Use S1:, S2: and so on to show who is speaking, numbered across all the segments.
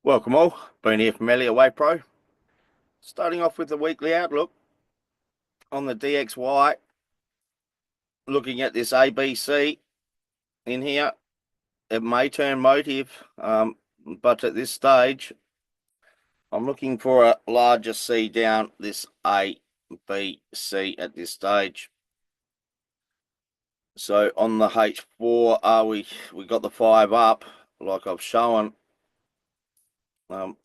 S1: Welcome all, been here from EWPRO. Starting off with the weekly outlook on the DXY, looking at this ABC in here. It may turn motive, but at this stage, I'm looking for a larger C down this ABC at this stage. So on the H4, we got the 5 up, like I've shown.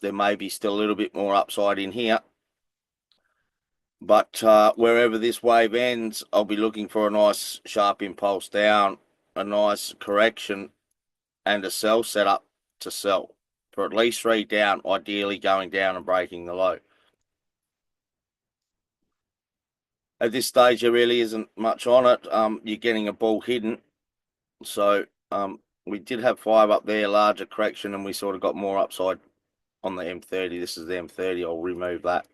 S1: There may be still a little bit more upside in here. But wherever this wave ends, I'll be looking for a nice sharp impulse down, a nice correction, and a sell setup to sell for at least 3 down, ideally going down and breaking the low. At this stage, there really isn't much on it. You're getting a bull hidden. So we did have 5 up there, larger correction, and we sort of got more upside on the M30. This is the M30. I'll remove that.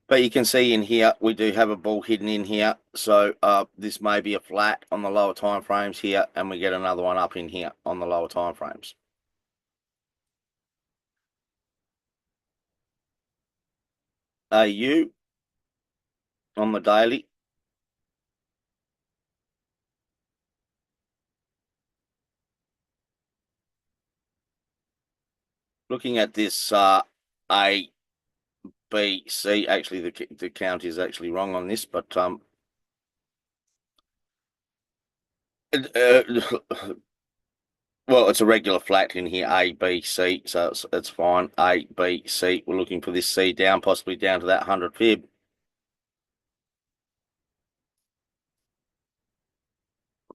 S1: But you can see in here, we do have a bull hidden in here. So this may be a flat on the lower time frames here, and we get another one up in here on the lower time frames. AU on the daily. Looking at this A, B, C, actually the count is actually wrong on this, but well, it's a regular flat in here, A, B, C, so it's fine. A, B, C. We're looking for this C down, possibly down to that 100 fib.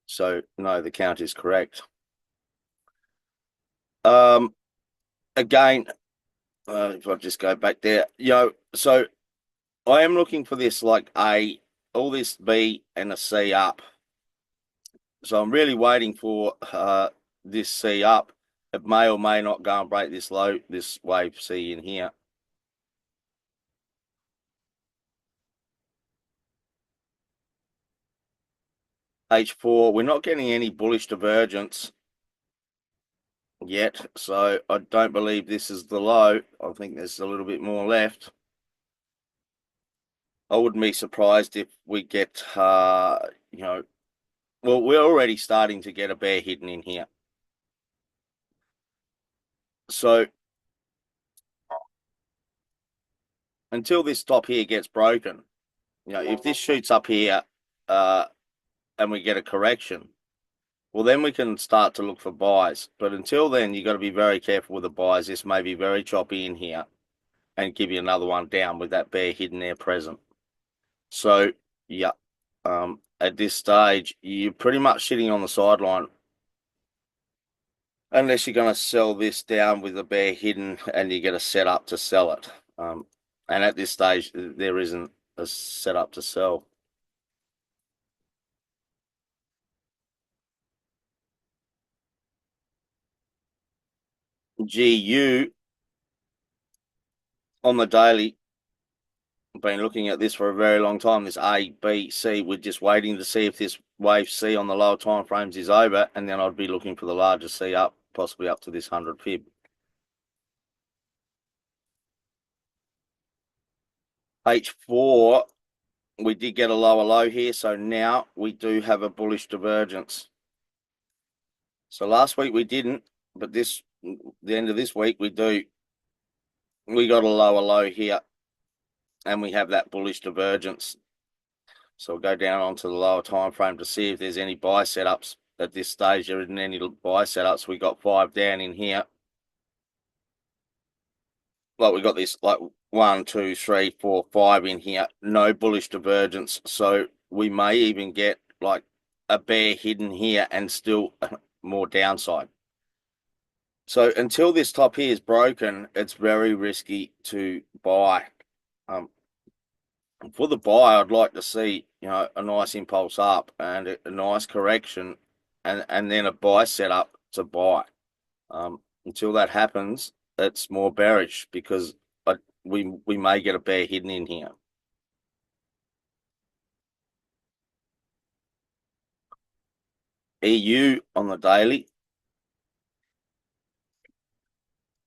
S1: So no, the count is correct. Again, if I just go back there, so I am looking for this like all this B and a C up. So I'm really waiting for this C up. It may or may not go and break this low, this wave C in here. H4, we're not getting any bullish divergence yet, so I don't believe this is the low. I think there's a little bit more left. I wouldn't be surprised if we get, well, we're already starting to get a bear hidden in here. So until this top here gets broken, if this shoots up here and we get a correction, well, then we can start to look for buys. But until then, you've got to be very careful with the buys. This may be very choppy in here and give you another one down with that bear hidden there present. So, yeah, at this stage, you're pretty much sitting on the sideline unless you're going to sell this down with the bear hidden and you get a setup to sell it. And at this stage, there isn't a setup to sell. GU on the daily, I've been looking at this for a very long time, this A, B, C. We're just waiting to see if this wave C on the lower time frames is over, and then I'd be looking for the larger C up, possibly up to this 100 fib. H4, we did get a lower low here, so now we do have a bullish divergence. So last week we didn't, but the end of this week we do. We got a lower low here, and we have that bullish divergence. So we'll go down onto the lower time frame to see if there's any buy setups. At this stage, there isn't any buy setups. We got 5 down in here. Like we got this like 1, 2, 3, 4, 5 in here. No bullish divergence. So we may even get like a bear hidden here and still more downside. So until this top here is broken, it's very risky to buy. For the buy, I'd like to see, a nice impulse up and a nice correction and then a buy setup to buy. Until that happens, it's more bearish because we may get a bear hidden in here. EU on the daily.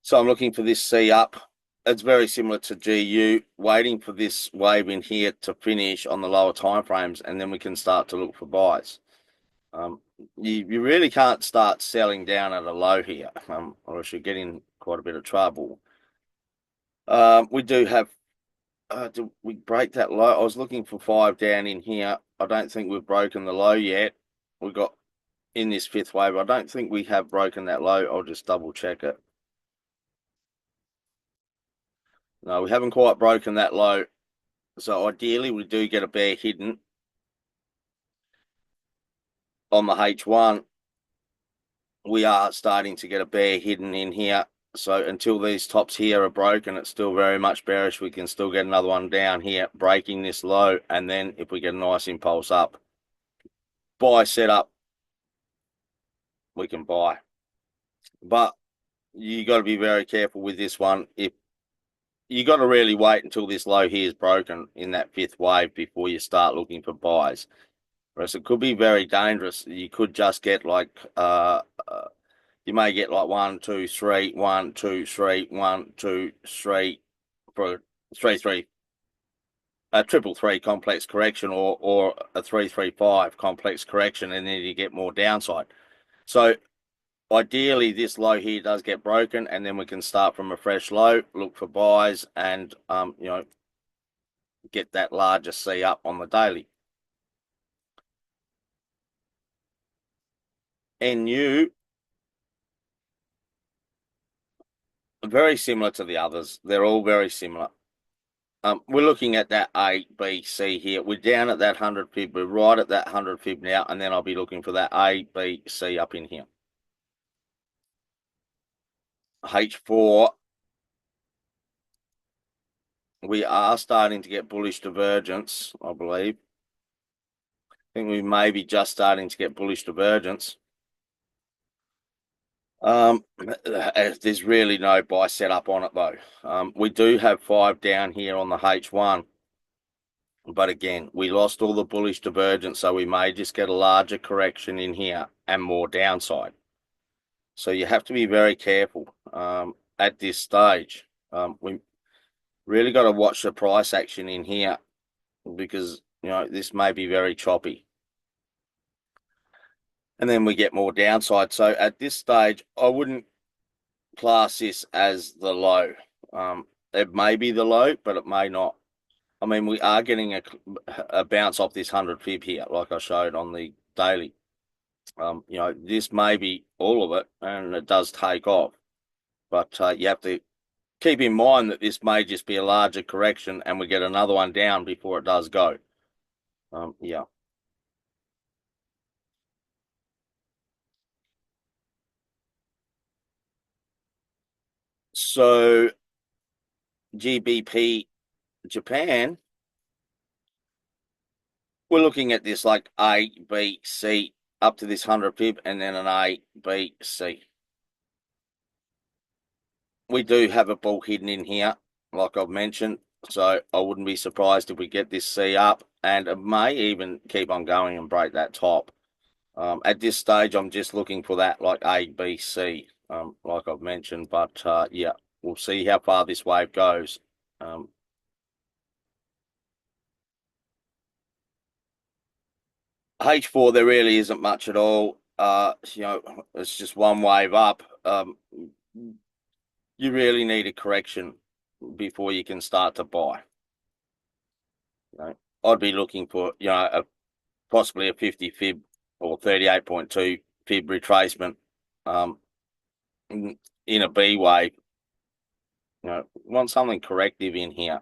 S1: So I'm looking for this C up. It's very similar to GU, waiting for this wave in here to finish on the lower time frames, and then we can start to look for buys. You really can't start selling down at a low here, or else you get in quite a bit of trouble. We do have, do we break that low? I was looking for 5 down in here. I don't think we've broken the low yet. We got in this fifth wave. I don't think we have broken that low. I'll just double check it. No, we haven't quite broken that low. So ideally, we do get a bear hidden on the H1. We are starting to get a bear hidden in here. So until these tops here are broken, it's still very much bearish. We can still get another one down here, breaking this low. And then if we get a nice impulse up, buy setup, we can buy. But you got to be very careful with this one. If you got to really wait until this low here is broken in that fifth wave before you start looking for buys. Whereas it could be very dangerous. You could just get like you may get like 1, 2, 3, 1, 2, 3, 1, 2, 3 for 3, 3, a 333 complex correction, or a 335 complex correction, and then you get more downside. So ideally, this low here does get broken, and then we can start from a fresh low, look for buys, and get that larger C up on the daily. NU, very similar to the others. They're all very similar. We're looking at that A, B, C here. We're down at that 100 fib. We're right at that 100 fib now, and then I'll be looking for that A, B, C up in here. H4, we are starting to get bullish divergence, I believe. I think we may be just starting to get bullish divergence. There's really no buy setup on it though. We do have 5 down here on the H1, but again, we lost all the bullish divergence, so we may just get a larger correction in here and more downside. So you have to be very careful at this stage. We really got to watch the price action in here, because this may be very choppy. And then we get more downside. So at this stage, I wouldn't class this as the low. It may be the low, but it may not. I mean, we are getting a bounce off this 100 fib here, like I showed on the daily. This may be all of it, and it does take off. But you have to keep in mind that this may just be a larger correction, and we get another one down before it does go. Yeah. So GBP Japan, we're looking at this like A, B, C up to this 100 pip, and then an A, B, C. We do have a bull hidden in here, like I've mentioned, so I wouldn't be surprised if we get this C up, and it may even keep on going and break that top. At this stage, I'm just looking for that like A, B, C, like I've mentioned, but yeah, we'll see how far this wave goes. H4, there really isn't much at all. It's just one wave up. You really need a correction before you can start to buy. I'd be looking for, possibly a 50 fib or 38.2 fib retracement in a B wave. Want something corrective in here.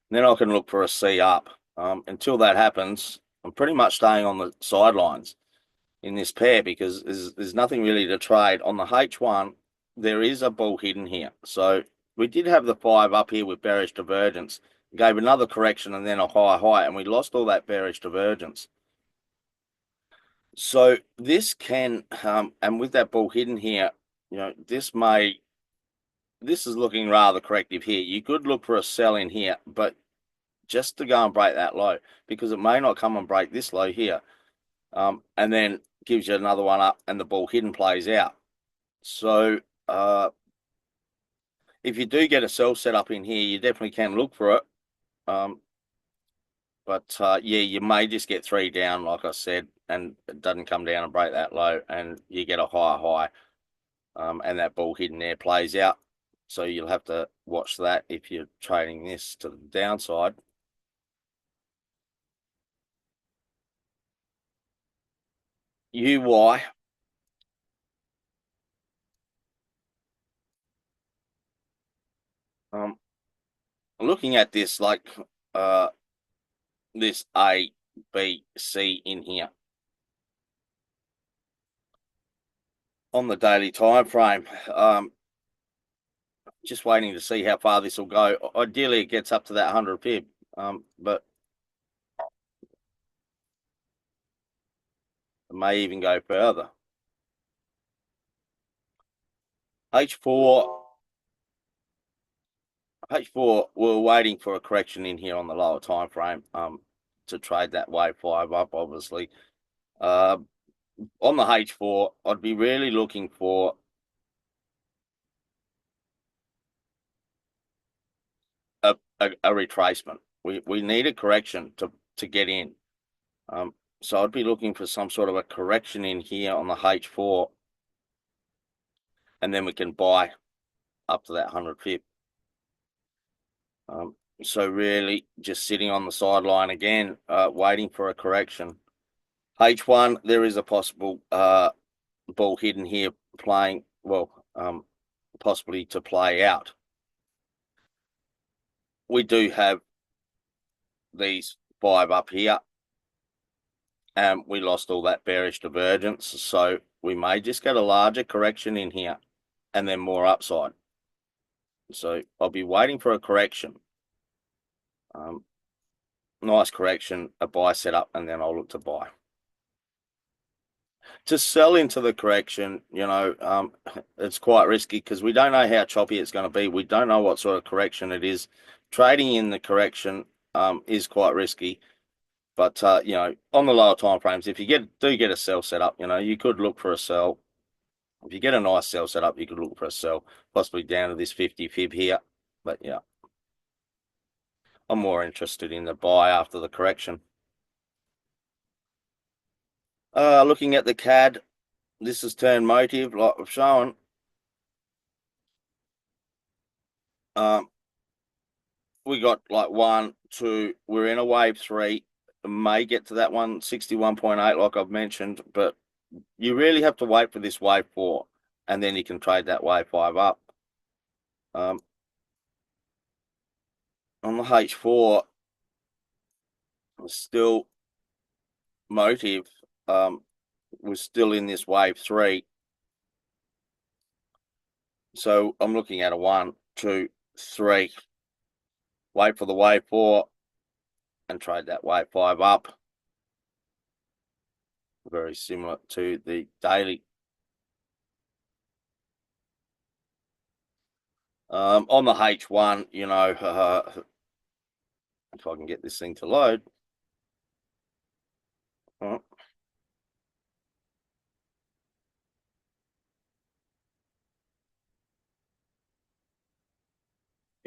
S1: And then I can look for a C up. Until that happens, I'm pretty much staying on the sidelines in this pair, because there's nothing really to trade. On the H1, there is a bull hidden here. So we did have the 5 up here with bearish divergence, gave another correction and then a high, and we lost all that bearish divergence. So this can, and with that bull hidden here, this is looking rather corrective here. You could look for a sell in here, but just to go and break that low, because it may not come and break this low here, and then gives you another one up, and the bull hidden plays out. So if you do get a sell set up in here, you definitely can look for it. But yeah, you may just get 3 down, like I said, and it doesn't come down and break that low, and you get a higher high, and that ball hidden there plays out. So you'll have to watch that if you're trading this to the downside. UY. Looking at this, like this A, B, C in here on the daily time frame. Just waiting to see how far this will go. Ideally, it gets up to that 100 pip, but it may even go further. H4, we're waiting for a correction in here on the lower time frame to trade that wave 5 up, obviously. On the H4, I'd be really looking for a retracement. We need a correction to get in. So I'd be looking for some sort of a correction in here on the H4, and then we can buy up to that 100 pip. So really just sitting on the sideline again, waiting for a correction. H1, there is a possible ball hidden here playing, well, possibly to play out. We do have these 5 up here, and we lost all that bearish divergence, so we may just get a larger correction in here and then more upside. So I'll be waiting for a correction. Nice correction, a buy setup, and then I'll look to buy. To sell into the correction, it's quite risky because we don't know how choppy it's going to be. We don't know what sort of correction it is. Trading in the correction is quite risky. But on the lower time frames, if you do get a sell set up, you could look for a sell. If you get a nice sell set up, you could look for a sell, possibly down to this 50 fib here. But yeah, I'm more interested in the buy after the correction. Looking at the CAD, this is turn motive, like I've shown. We got like 1, 2, we're in a wave 3, may get to that 161.8 like I've mentioned, but you really have to wait for this wave 4, and then you can trade that wave 5 up. On the H4, still motive, we're still in this wave 3. So I'm looking at a 1, 2, 3. Wait for the wave 4 and trade that wave 5 up. Very similar to the daily. On the H1, if I can get this thing to load. Oh.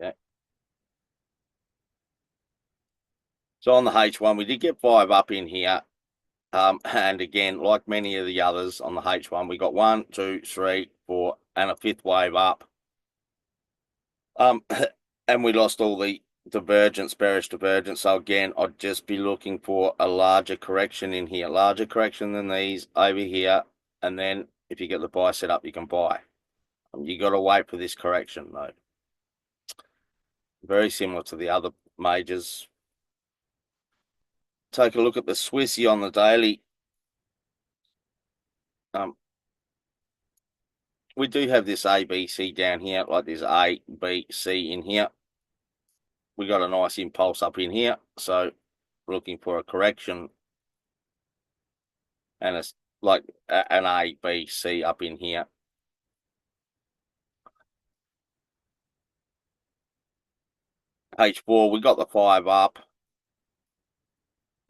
S1: Okay. So on the H1, we did get 5 up in here. And again, like many of the others on the H1, we got 1, 2, 3, 4, and a 5th wave up. And we lost all the divergence, bearish divergence. So again, I'd just be looking for a larger correction in here, larger correction than these over here. And then if you get the buy set up, you can buy. You got to wait for this correction though. Very similar to the other majors. Take a look at the Swissy on the daily. We do have this A, B, C down here, like this A, B, C in here. We got a nice impulse up in here, so we're looking for a correction, and it's like an A, B, C up in here. H4, we got the 5 up.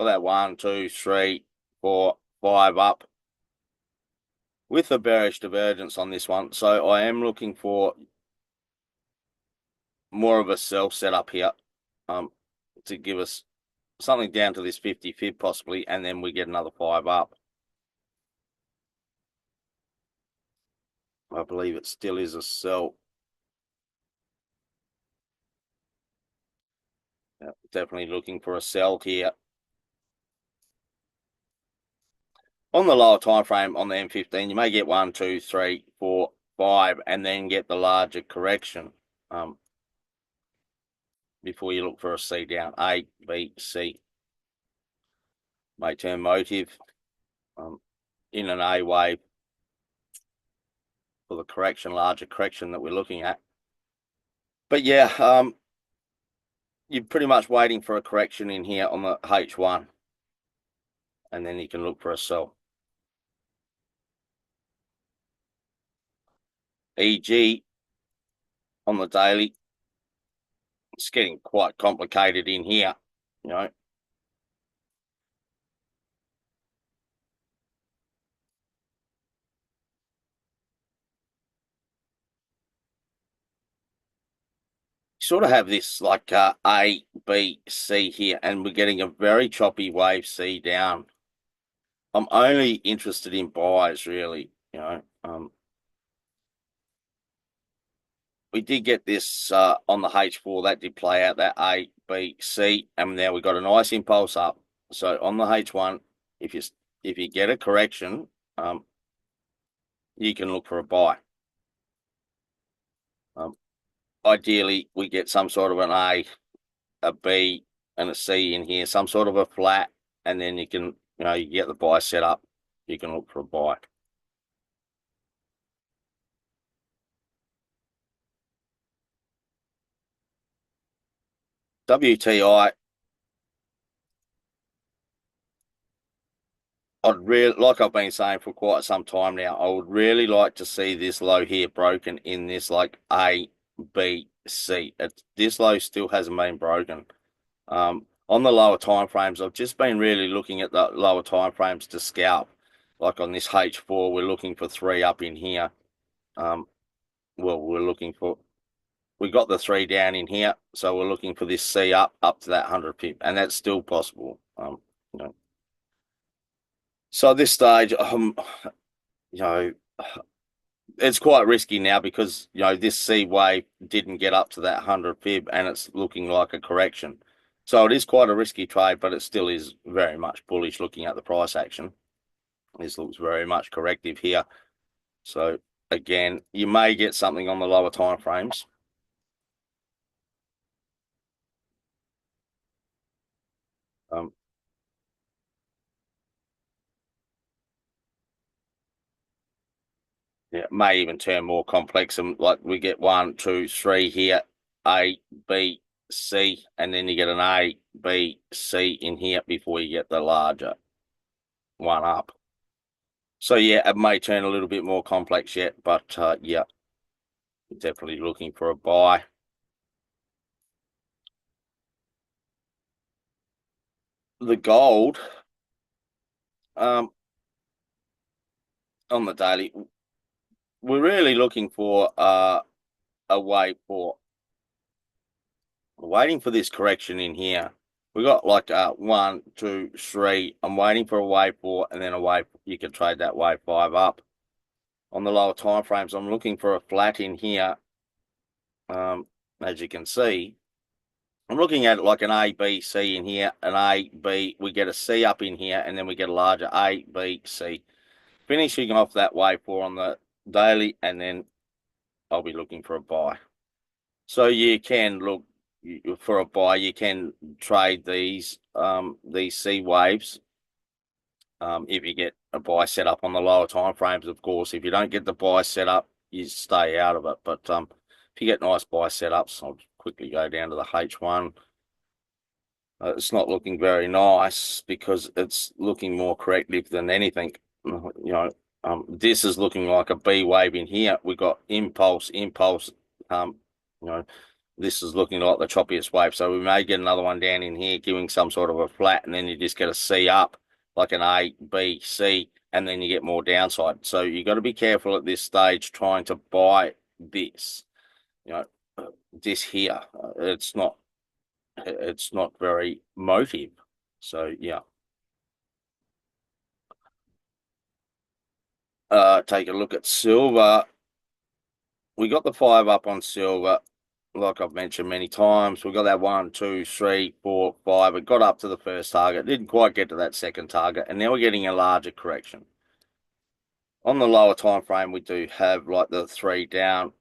S1: Got that 1, 2, 3, 4, 5 up with a bearish divergence on this one. So I am looking for more of a sell setup here, to give us something down to this 50 fib possibly, and then we get another 5 up. I believe it still is a sell. Yeah, definitely looking for a sell here. On the lower time frame on the M15, you may get 1, 2, 3, 4, 5, and then get the larger correction before you look for a C down. A, B, C. May turn motive in an A wave for the correction, larger correction that we're looking at. But yeah, you're pretty much waiting for a correction in here on the H1, and then you can look for a sell. EG on the daily, it's getting quite complicated in here, you know. Sort of have this like A, B, C here, and we're getting a very choppy wave C down. I'm only interested in buys, really, you know. We did get this on the H4, that did play out, that A, B, C, and now we got a nice impulse up. So on the H1, if you get a correction, you can look for a buy. Ideally, we get some sort of an A, a B, and a C in here, some sort of a flat, and then you get the buy set up. You can look for a buy. WTI, I'd really, like I've been saying for quite some time now, I would really like to see this low here broken in this like A, B, C. This low still hasn't been broken. On the lower time frames, I've just been really looking at the lower time frames to scalp. Like on this H4, we're looking for 3 up in here. We got the 3 down in here, so we're looking for this C up to that 100 pip, and that's still possible. So at this stage, it's quite risky now because this C wave didn't get up to that 100 fib, and it's looking like a correction. So it is quite a risky trade, but it still is very much bullish looking at the price action. This looks very much corrective here. So again, you may get something on the lower time frames. Yeah, it may even turn more complex, and like we get 1, 2, 3 here, A, B, C, and then you get an A, B, C in here before you get the larger one up. So yeah, it may turn a little bit more complex yet, but yeah, definitely looking for a buy. The gold on the daily, we're really looking for a way for waiting for this correction in here. We got like 1, 2, 3. I'm waiting for a wave 4, and then a wave. You can trade that wave 5 up. On the lower time frames, I'm looking for a flat in here. As you can see, I'm looking at it like an A, B, C in here, an A, B. We get a C up in here, and then we get a larger A, B, C. Finishing off that wave 4 on the daily, and then I'll be looking for a buy. So you can look for a buy. You can trade these C waves if you get a buy set up on the lower time frames. Of course, if you don't get the buy set up, you stay out of it. But if you get nice buy setups, I'll quickly go down to the H1. It's not looking very nice because it's looking more corrective than anything. This is looking like a B wave in here. We got impulse. This is looking like the choppiest wave. So we may get another one down in here giving some sort of a flat, and then you just get a C up, like an A, B, C, and then you get more downside. So you got to be careful at this stage trying to buy this. this here. It's not very motive. So yeah. Take a look at silver. We got the 5 up on silver, like I've mentioned many times. We got that 1, 2, 3, 4, 5. It got up to the first target, didn't quite get to that second target, and now we're getting a larger correction. On the lower time frame, we do have like the 3 down.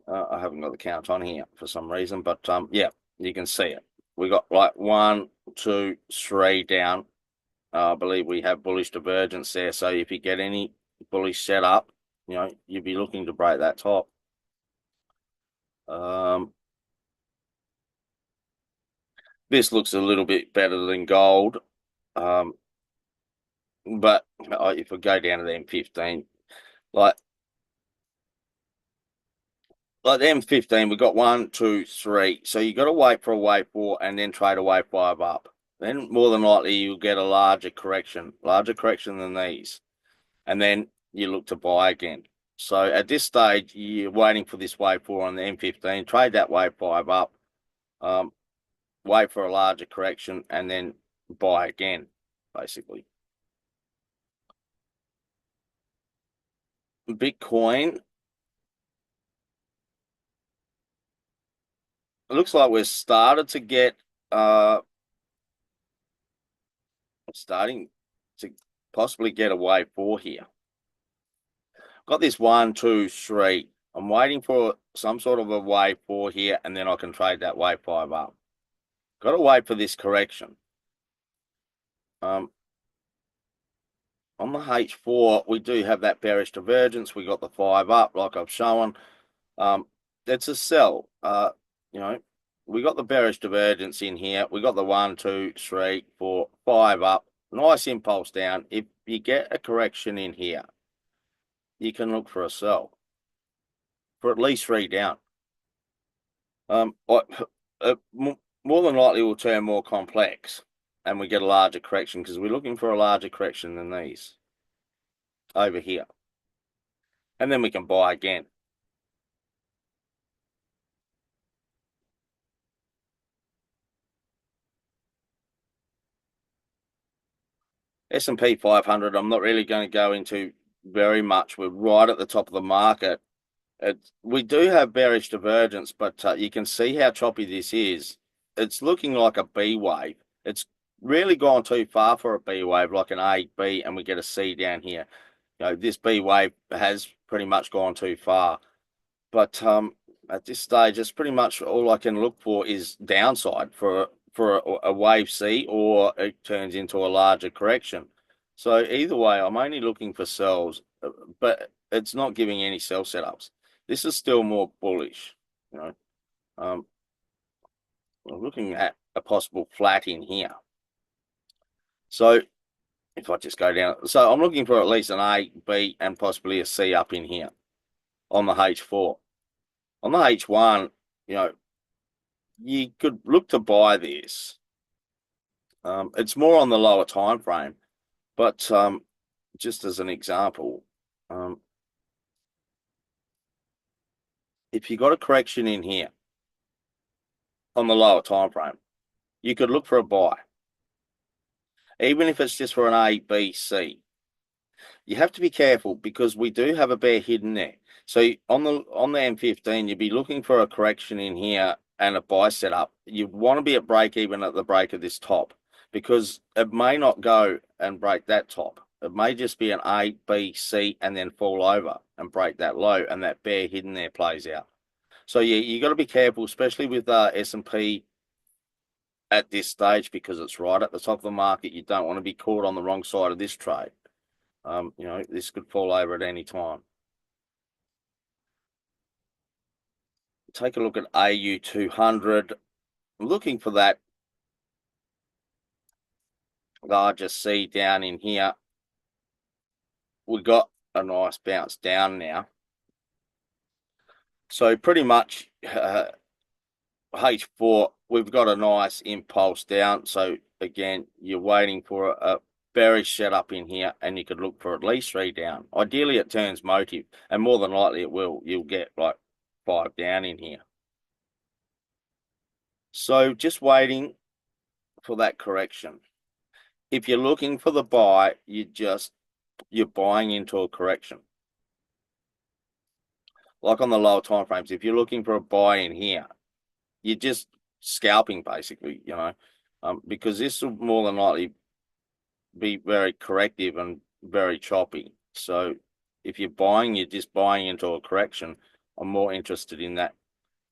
S1: I haven't got the count on here for some reason, but yeah, you can see it. We got like 1, 2, 3 down. I believe we have bullish divergence there. So if you get any bullish setup, you'd be looking to break that top. This looks a little bit better than gold. But if we go down to the M15, like the M15, we've got 1, 2, 3. So you got to wait for a wave 4 and then trade a wave 5 up. Then more than likely you'll get a larger correction than these. And then you look to buy again. So at this stage, you're waiting for this wave 4 on the M15, trade that wave 5 up, wait for a larger correction, and then buy again, basically. Bitcoin, it looks like we're started to get starting to possibly get a wave 4 here. Got this 1, 2, 3. I'm waiting for some sort of a wave 4 here, and then I can trade that wave 5 up. Got to wait for this correction. On the H4, we do have that bearish divergence. We got the 5 up, like I've shown. That's a sell. We got the bearish divergence in here. We got the 1, 2, 3, 4, 5 up. Nice impulse down. If you get a correction in here, you can look for a sell for at least 3 down. More than likely will turn more complex and we get a larger correction because we're looking for a larger correction than these over here. And then we can buy again. S&P 500, I'm not really going to go into very much. We're right at the top of the market. We do have bearish divergence, but you can see how choppy this is. It's looking like a B wave. It's really gone too far for a B wave, like an A, B, and we get a C down here. This B wave has pretty much gone too far. But at this stage, it's pretty much all I can look for is downside for a wave C, or it turns into a larger correction. So either way, I'm only looking for sells, but it's not giving any sell setups. This is still more bullish. I'm looking at a possible flat in here. So if I just go down, so I'm looking for at least an A, B, and possibly a C up in here on the H4. On the H1, you could look to buy this. It's more on the lower time frame, but just as an example, if you got a correction in here on the lower time frame, you could look for a buy, even if it's just for an A, B, C. You have to be careful because we do have a bear hidden there. So on the M15, you'd be looking for a correction in here and a buy setup. You want to be at break even at the break of this top, because it may not go and break that top. It may just be an A, B, C, and then fall over and break that low, and that bear hidden there plays out. So yeah, you got to be careful, especially with S&P at this stage, because it's right at the top of the market. You don't want to be caught on the wrong side of this trade. This could fall over at any time. Take a look at AU 200. I'm looking for that larger C down in here. We got a nice bounce down now. So pretty much H4, we've got a nice impulse down. So again, you're waiting for a bearish setup in here, and you could look for at least 3 down. Ideally, it turns motive, and more than likely it will. You'll get like 5 down in here. So just waiting for that correction. If you're looking for the buy, you're buying into a correction. Like on the lower time frames, if you're looking for a buy in here, you're just scalping basically, because this will more than likely be very corrective and very choppy. So if you're buying, you're just buying into a correction. I'm more interested in that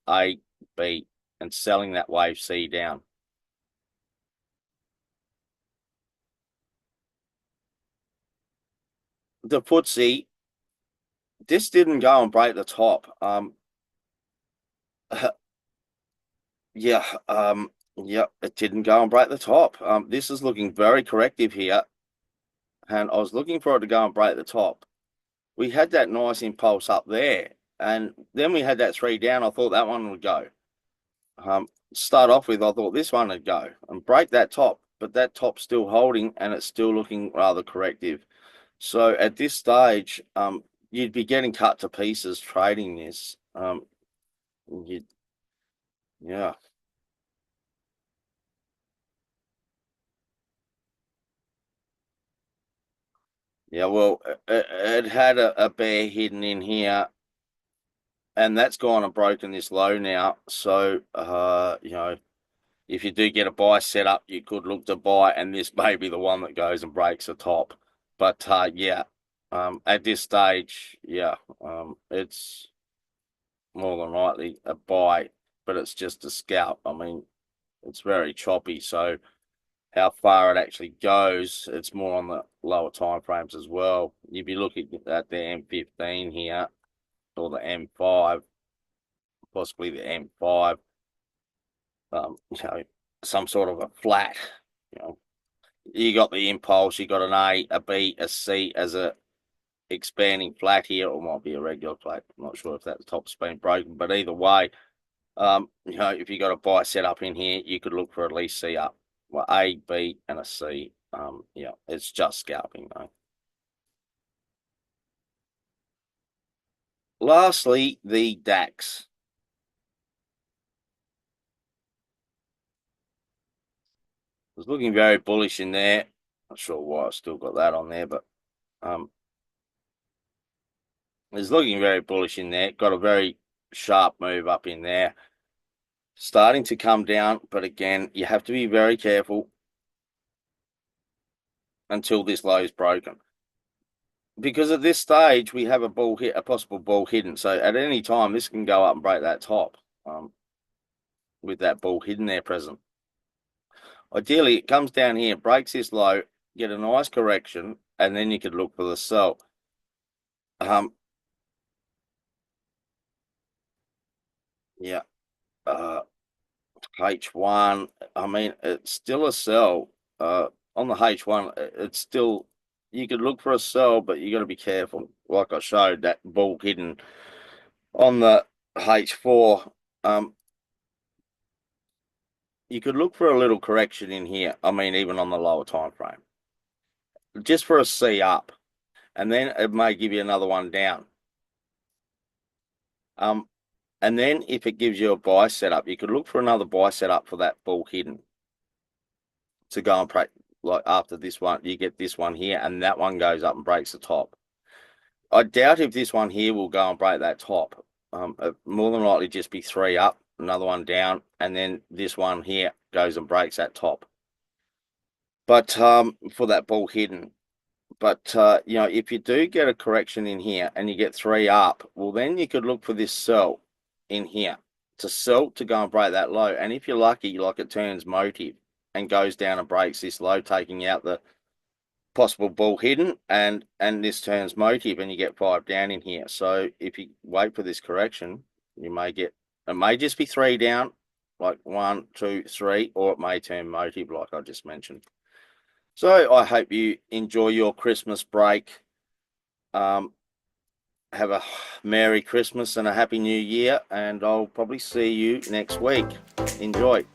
S1: A, B, and selling that wave C down. The FTSE, this didn't go and break the top. Yeah, it didn't go and break the top. This is looking very corrective here, and I was looking for it to go and break the top. We had that nice impulse up there, and then we had that 3 down. I thought that one would go. Start off with, I thought this one would go and break that top, but that top's still holding, and it's still looking rather corrective. So at this stage, you'd be getting cut to pieces trading this. Yeah. Yeah, well, it had a bear hidden in here, and that's gone and broken this low now. So, if you do get a buy set up, you could look to buy, and this may be the one that goes and breaks the top. But yeah, at this stage, yeah, it's more than likely a buy, but it's just a scalp. I mean, it's very choppy, so how far it actually goes, it's more on the lower time frames as well. You'd be looking at the M15 here, or the M5, possibly the M5, some sort of a flat. You got the impulse, you got an A, a B, a C as a expanding flat here, or might be a regular flat. I'm not sure if that top's been broken, but either way, if you got a buy set up in here, you could look for at least C up. Well, A, B, and a C. Yeah, it's just scalping though. Lastly, the DAX. Was looking very bullish in there. Not sure why I've still got that on there, but it's looking very bullish in there. Got a very sharp move up in there. Starting to come down, but again, you have to be very careful until this low is broken. Because at this stage, we have a possible bull hidden. So at any time, this can go up and break that top with that bull hidden there present. Ideally, it comes down here, breaks this low, get a nice correction, and then you could look for the sell. Yeah. H1, I mean, it's still a sell. On the H1, it's still, you could look for a sell, but you got to be careful. Like I showed, that bull hidden on the H4. You could look for a little correction in here. I mean, even on the lower time frame, just for a C up, and then it may give you another one down. And then if it gives you a buy setup, you could look for another buy setup for that bull hidden to go and break. Like after this one, you get this one here, and that one goes up and breaks the top. I doubt if this one here will go and break that top. More than likely just be 3 up, another one down, and then this one here goes and breaks that top. But for that bull hidden. But if you do get a correction in here and you get 3 up, well, then you could look for this sell in here to sell to go and break that low. And if you're lucky, like it turns motive and goes down and breaks this low, taking out the possible bull hidden, and this turns motive and you get 5 down in here. So if you wait for this correction, you may get, it may just be 3 down, like 1, 2, 3, or it may turn motive like I just mentioned. So I hope you enjoy your Christmas break. Have a Merry Christmas and a Happy New Year, and I'll probably see you next week. Enjoy.